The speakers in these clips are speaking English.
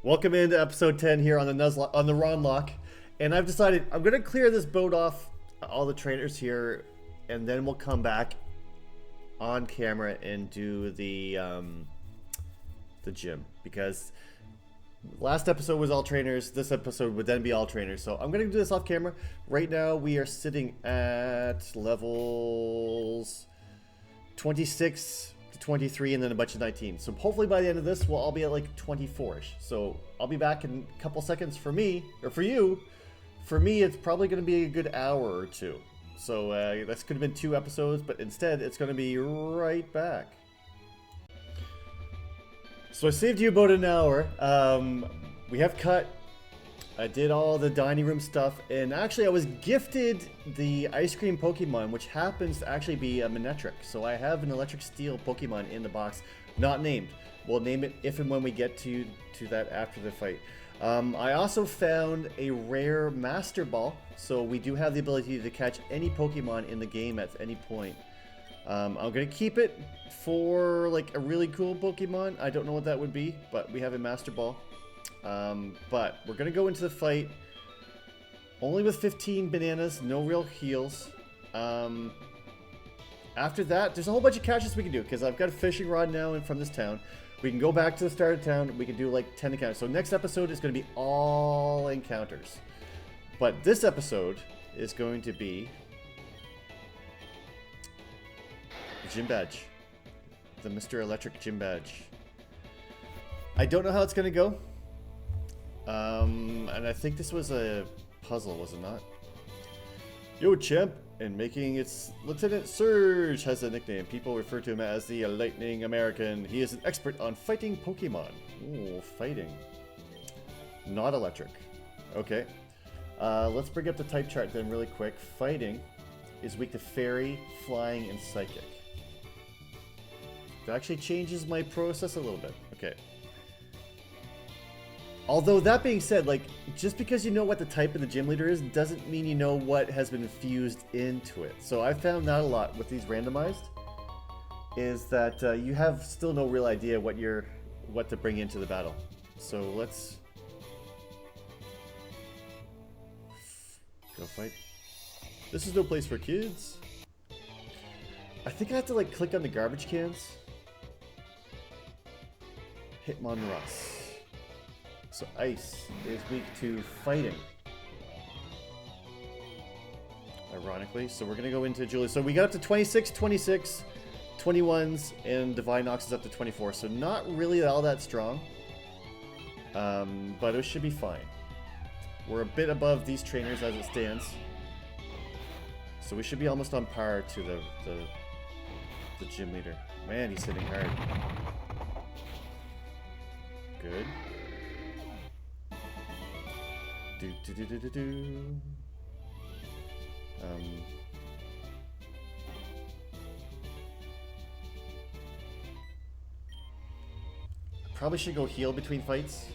Welcome into episode 10 here on the RonLocke, and I've decided I'm gonna clear this boat off all the trainers here, and then we'll come back on camera and do the gym, because last episode was all trainers. This episode would then be all trainers, so I'm gonna do this off camera. Right now we are sitting at levels 26 to 23 and then a bunch of 19. So hopefully by the end of this we'll all be at like 24ish. So I'll be back in a couple seconds. For me, or for you, for me it's probably going to be a good hour or two. So this could have been 2 episodes, but instead it's going to be right back. So I saved you about an hour. We have cut. I did all the dining room stuff, and actually I was gifted the ice cream Pokemon, which happens to actually be a Manectric. So I have an electric steel Pokemon in the box, not named. We'll name it if and when we get to that after the fight. I also found a rare Master Ball, so we do have the ability to catch any Pokemon in the game at any point. I'm gonna keep it for like a really cool Pokemon. I don't know what that would be, but we have a Master Ball. But we're gonna go into the fight only with 15 bananas, no real heals. After that, there's a whole bunch of catches we can do, because I've got a fishing rod now from this town. We can go back to the start of town. We can do like 10 encounters. So next episode is going to be all encounters. But this episode is going to be the gym badge. The Mr. Electric gym badge. I don't know how it's going to go. And I think this was a puzzle, was it not? Yo, champ, and making its Lieutenant Surge has a nickname. People refer to him as the Lightning American. He is an expert on fighting Pokemon. Ooh, fighting. Not electric. Okay. Let's bring up the type chart then really quick. Fighting is weak to Fairy, Flying, and Psychic. That actually changes my process a little bit. Okay. Although, that being said, like, just because you know what the type of the gym leader is, doesn't mean you know what has been infused into it. So I found that a lot with these randomized, is that you have still no real idea what to bring into the battle. So let's go fight. This is no place for kids. I think I have to like click on the garbage cans. Hitmonross. So Ice is weak to fighting. Ironically. So we're going to go into Julie. So we got up to 26, 26, 21s, and Divine Ox is up to 24. So not really all that strong. But it should be fine. We're a bit above these trainers as it stands. So we should be almost on par to the gym leader. Man, he's hitting hard. Good. Probably should go heal between fights,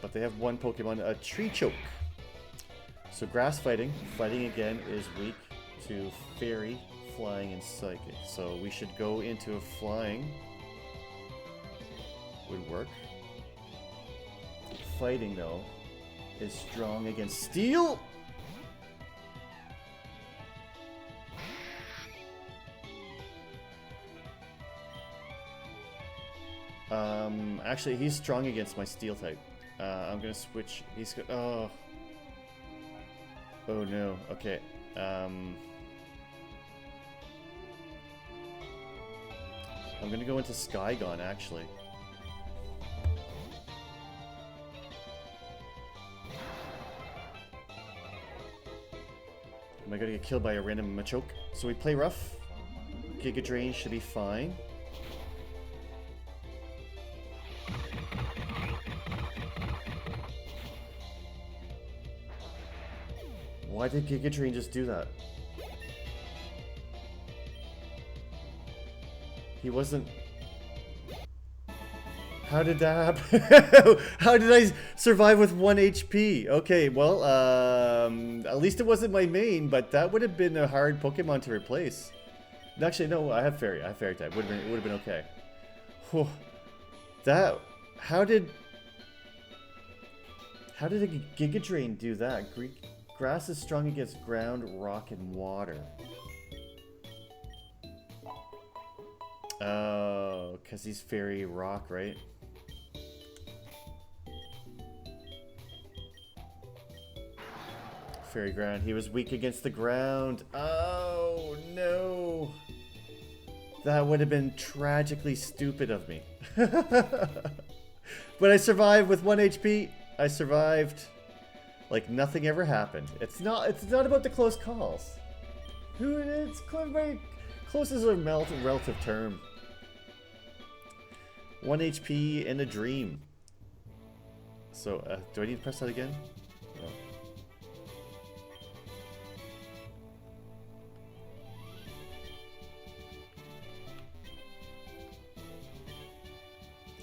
but they have one Pokemon, a Tree Choke. So grass fighting again is weak to Fairy, Flying, and Psychic. So we should go into a Flying. Would work. Fighting though is strong against Steel. Actually he's strong against my Steel type. I'm gonna switch. He's got oh no. Okay. I'm gonna go into Skygon actually. Am I gonna get killed by a random Machoke? So we play rough. Giga Drain should be fine. Why did Giga Drain just do that? He wasn't... How did that happen? How did I survive with 1 HP? Okay, well, at least it wasn't my main, but that would have been a hard Pokemon to replace. Actually, no, I have Fairy. I have Fairy type. It would have been okay. Whew. That... How did a Giga Drain do that? Grass is strong against ground, rock, and water. Oh, because he's fairy rock, right? Fairy ground. He was weak against the ground. Oh, no. That would have been tragically stupid of me. But I survived with 1 HP. I survived like nothing ever happened. It's not about the close calls. It's very close is a relative term. 1 HP in a dream. So, do I need to press that again? No.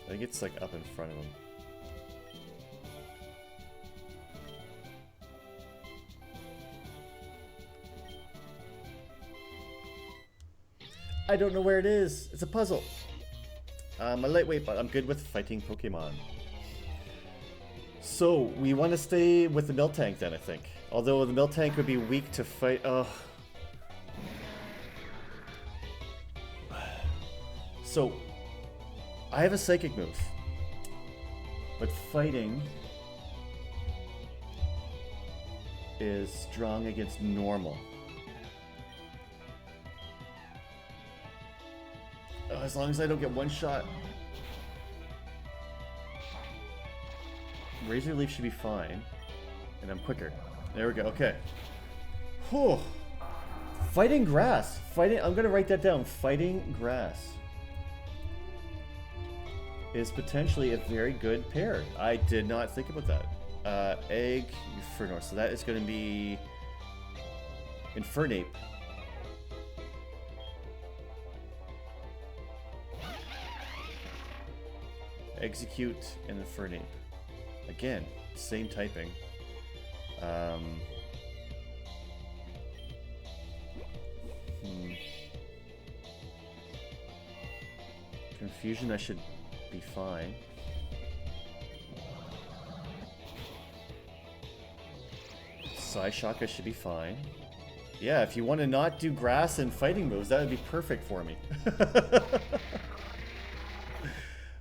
I think it's like up in front of him. I don't know where it is. It's a puzzle. I'm a lightweight, but I'm good with fighting Pokemon. So, we want to stay with the Miltank then, I think. Although the Miltank would be weak to fight... So, I have a Psychic move. But fighting is strong against normal. As long as I don't get one shot. Razor Leaf should be fine. And I'm quicker. There we go. Okay. Whew. Fighting grass. I'm going to write that down. Fighting grass is potentially a very good pair. I did not think about that. Egg, Inferno. So that is going to be Infernape. Execute and Infernape. Again, same typing. Confusion, I should be fine. Psyshock, I should be fine. Yeah, if you want to not do grass and fighting moves, that would be perfect for me.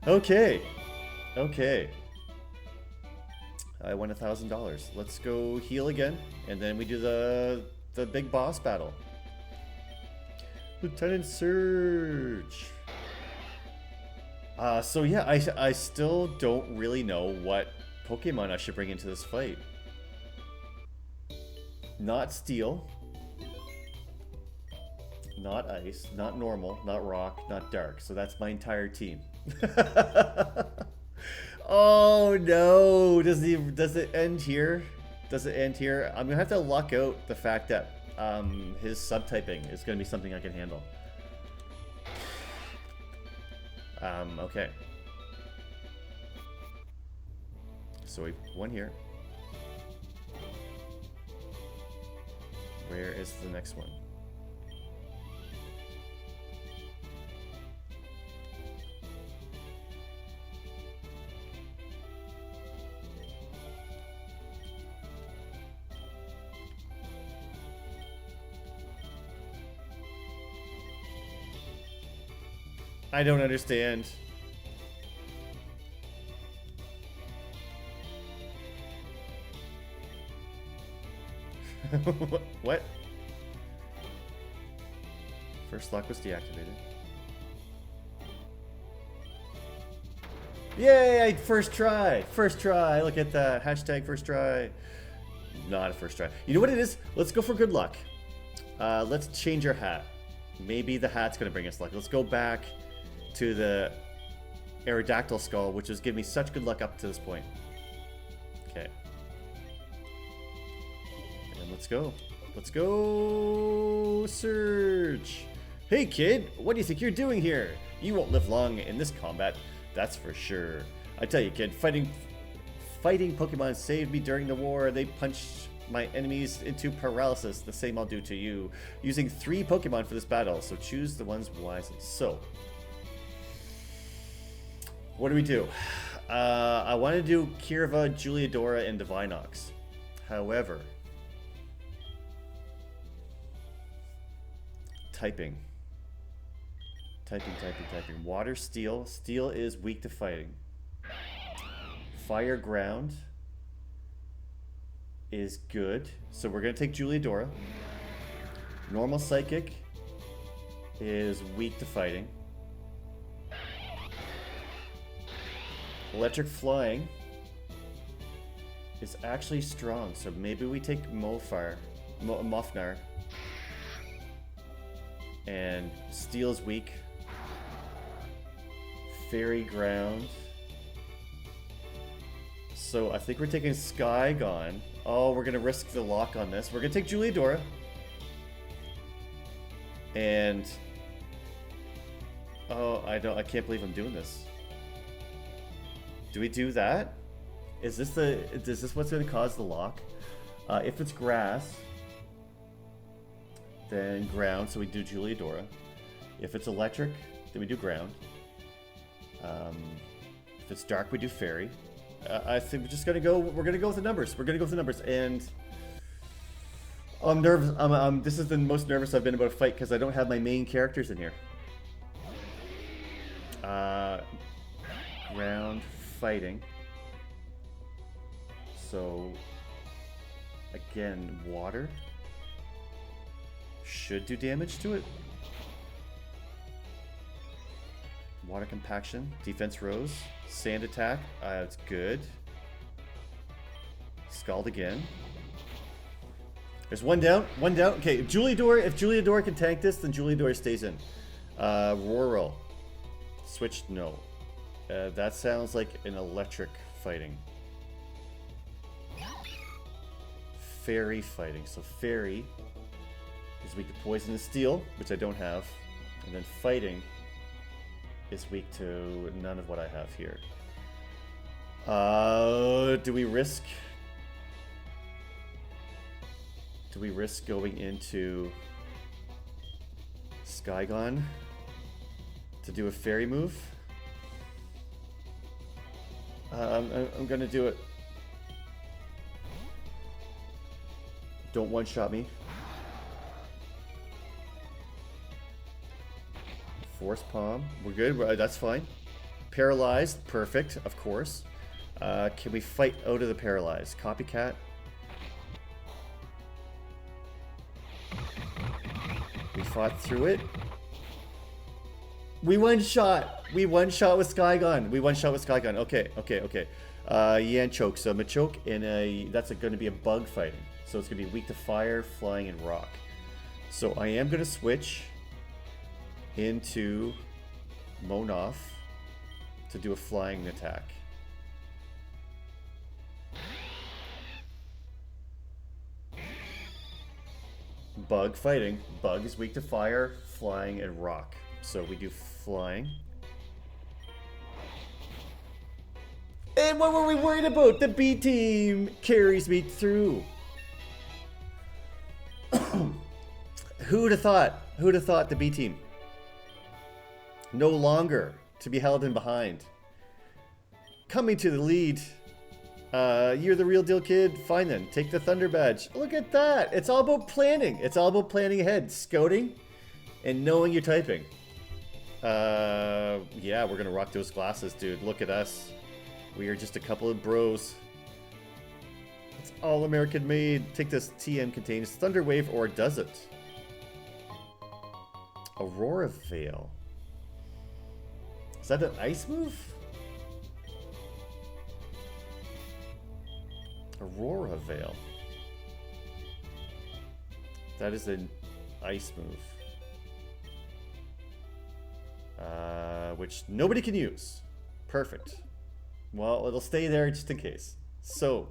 Okay. Okay. I won $1,000. Let's go heal again, and then we do the big boss battle. Lieutenant Surge. So yeah, I still don't really know what Pokemon I should bring into this fight. Not Steel. Not Ice. Not Normal. Not Rock. Not Dark. So that's my entire team. Oh no! Does it end here? Does it end here? I'm gonna have to luck out the fact that his subtyping is gonna be something I can handle. Okay. So we've one here. Where is the next one? I don't understand. What? First lock was deactivated. Yay! First try! First try! Look at that. Hashtag first try. Not a first try. You know what it is? Let's go for good luck. Let's change our hat. Maybe the hat's gonna bring us luck. Let's go back to the Aerodactyl skull, which has given me such good luck up to this point. Okay. And let's go. Let's go, Surge. Hey kid, what do you think you're doing here? You won't live long in this combat, that's for sure. I tell you kid, fighting Pokemon saved me during the war. They punched my enemies into paralysis. The same I'll do to you. Using 3 Pokemon for this battle, so choose the ones wisely. So, What do we do? I want to do Kirva, Juliadora, and Divinox. However, typing. Water, steel. Steel is weak to fighting. Fire, ground is good. So we're going to take Juliadora. Normal, psychic is weak to fighting. Electric, flying is actually strong. So maybe we take Mofnar. And steel is weak. Fairy, ground. So I think we're taking Skygon. Oh, we're gonna risk the lock on this. We're gonna take Juliadora. And oh, I can't believe I'm doing this. Do we do that? Is this what's gonna cause the lock? If it's grass, then ground, so we do Juliadora. If it's electric, then we do ground. If it's dark, we do fairy. I think we're just gonna go. We're gonna go with the numbers. And I'm nervous. This is the most nervous I've been about a fight because I don't have my main characters in here. Ground, fighting. So again, water should do damage to it. Water compaction, defense rose, sand attack, it's good. Scald again. There's one down. Okay, Juliadora, if Juliadora can tank this, then Juliadora stays in. Rural. Switch, no. That sounds like an electric fighting. Fairy fighting. So fairy is weak to poison and steel, which I don't have. And then fighting is weak to none of what I have here. Do we risk going into Skygon to do a fairy move? I'm gonna do it. Don't one-shot me. Force palm. We're good. That's fine. Paralyzed. Perfect. Of course. Can we fight out of the paralyzed? Copycat. We fought through it. We one-shot. We one-shot with Skygon. Okay. Yanchoke. So Machoke and that's going to be a bug fighting. So it's going to be weak to fire, flying, and rock. So I am going to switch into Monoff to do a flying attack. Bug fighting. Bug is weak to fire, flying, and rock. So we do flying. And what were we worried about? The B team carries me through. Who'd have thought? Who'd have thought the B team? No longer to be held in behind. Coming to the lead. You're the real deal, kid. Fine then. Take the Thunder Badge. Look at that. It's all about planning. It's all about planning ahead. Scouting and knowing you're typing. Yeah, we're going to rock those glasses, dude. Look at us. We are just a couple of bros. It's all American made. Take this. TM contains Thunder Wave, or does it? Aurora Veil. Is that an ice move? Aurora Veil. That is an ice move. Which nobody can use. Perfect. Well, it'll stay there just in case. So,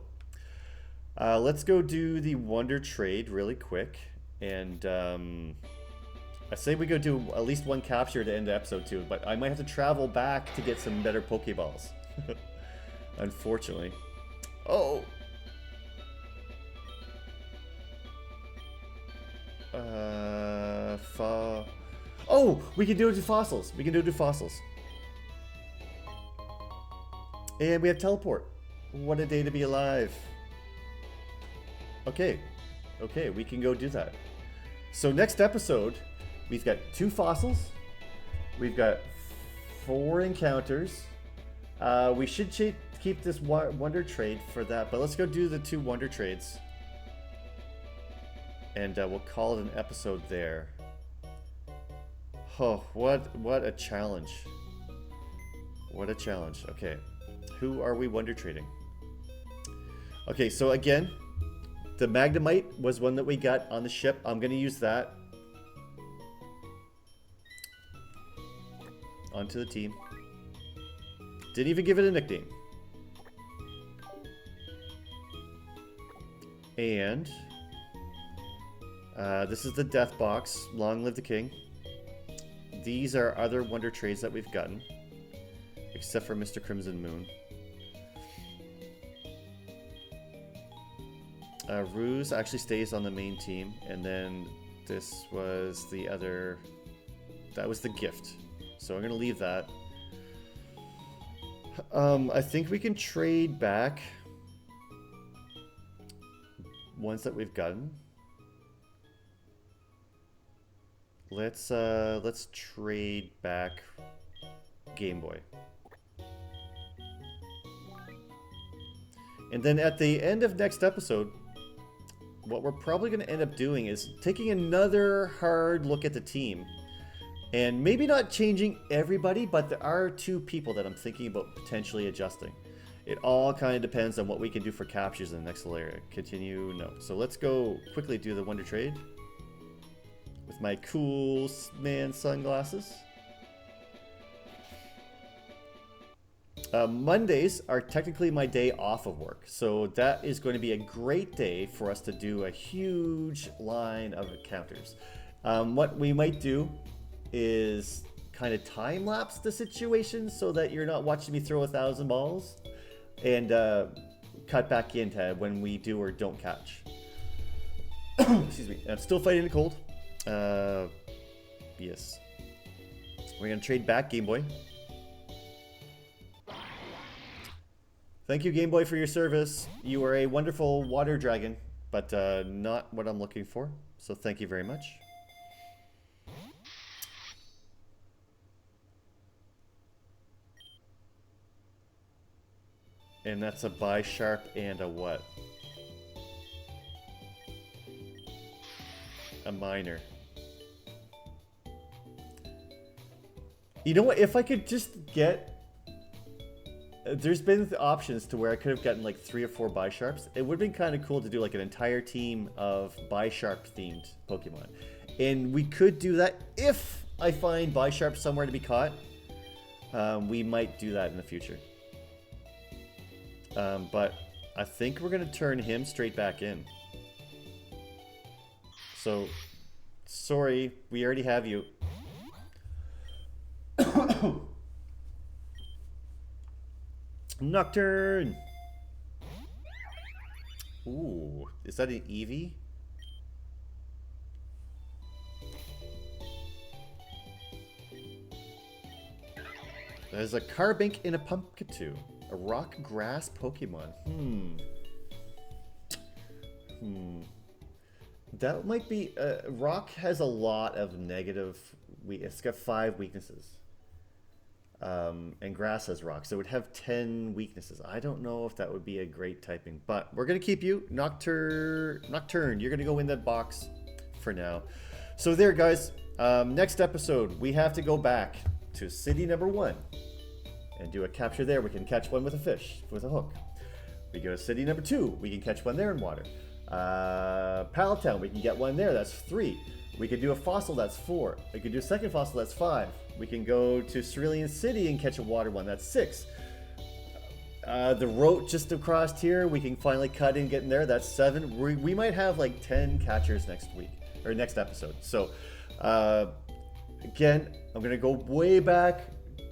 let's go do the Wonder Trade really quick. And I say we go do at least one capture to end episode 2, but I might have to travel back to get some better Pokeballs. Unfortunately. Oh! Oh! We can do it to fossils. And we have teleport. What a day to be alive. Okay. Okay, we can go do that. So next episode, we've got 2 fossils. We've got 4 encounters. We should keep this wonder trade for that, but let's go do the 2 wonder trades. And we'll call it an episode there. Oh, what a challenge. What a challenge. Okay, who are we wonder trading? Okay, so again, the Magnemite was one that we got on the ship. I'm going to use that. Onto the team. Didn't even give it a nickname. And this is the Death Box. Long live the king. These are other wonder trades that we've gotten. Except for Mr. Crimson Moon. Ruse actually stays on the main team. And then this was the other... That was the gift. So I'm going to leave that. I think we can trade back ones that we've gotten. Let's trade back Game Boy. And then at the end of next episode, what we're probably going to end up doing is taking another hard look at the team. And maybe not changing everybody, but there are 2 people that I'm thinking about potentially adjusting. It all kind of depends on what we can do for captures in the next area. Continue, no. So let's go quickly do the wonder trade. With my cool man sunglasses. Mondays are technically my day off of work. So that is going to be a great day for us to do a huge line of encounters. What we might do is kind of time lapse the situation so that you're not watching me throw 1,000 balls and cut back into when we do or don't catch. Excuse me. I'm still fighting the cold. Yes. We're going to trade back Game Boy. Thank you, Game Boy, for your service. You are a wonderful water dragon, but not what I'm looking for. So thank you very much. And that's a Bisharp and a what? A minor. You know what? If I could just get... There's been options to where I could have gotten like 3 or 4 Bisharps. It would have been kind of cool to do like an entire team of Bisharp themed Pokemon. And we could do that if I find Bisharp somewhere to be caught. We might do that in the future. But I think we're going to turn him straight back in. So, sorry, we already have you. Nocturne! Ooh, is that an Eevee? There's a Carbink and a Pumpkaboo. A rock grass Pokemon. That might be... rock has a lot of negative... It's got 5 weaknesses. And grass has rock, so it would have 10 weaknesses. I don't know if that would be a great typing, but we're going to keep you. Nocturne, you're going to go in that box for now. So there, guys. Next episode, we have to go back to city number 1 and do a capture there. We can catch one with a fish, with a hook. We go to city number 2. We can catch one there in water. Palatown, we can get one there. That's 3. We could do a fossil, that's 4. We could do a second fossil, that's 5. We can go to Cerulean City and catch a water one, that's 6. The road just across here, we can finally cut in, get in there, that's 7. We might have like 10 catchers next week, or next episode. So, again, I'm going to go way back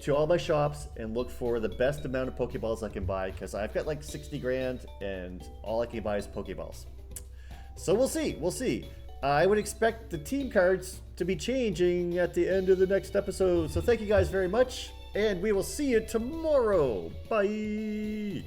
to all my shops and look for the best amount of Pokeballs I can buy, because I've got like 60 grand and all I can buy is Pokeballs. So we'll see. I would expect the team cards to be changing at the end of the next episode. So thank you guys very much. and we will see you tomorrow. Bye.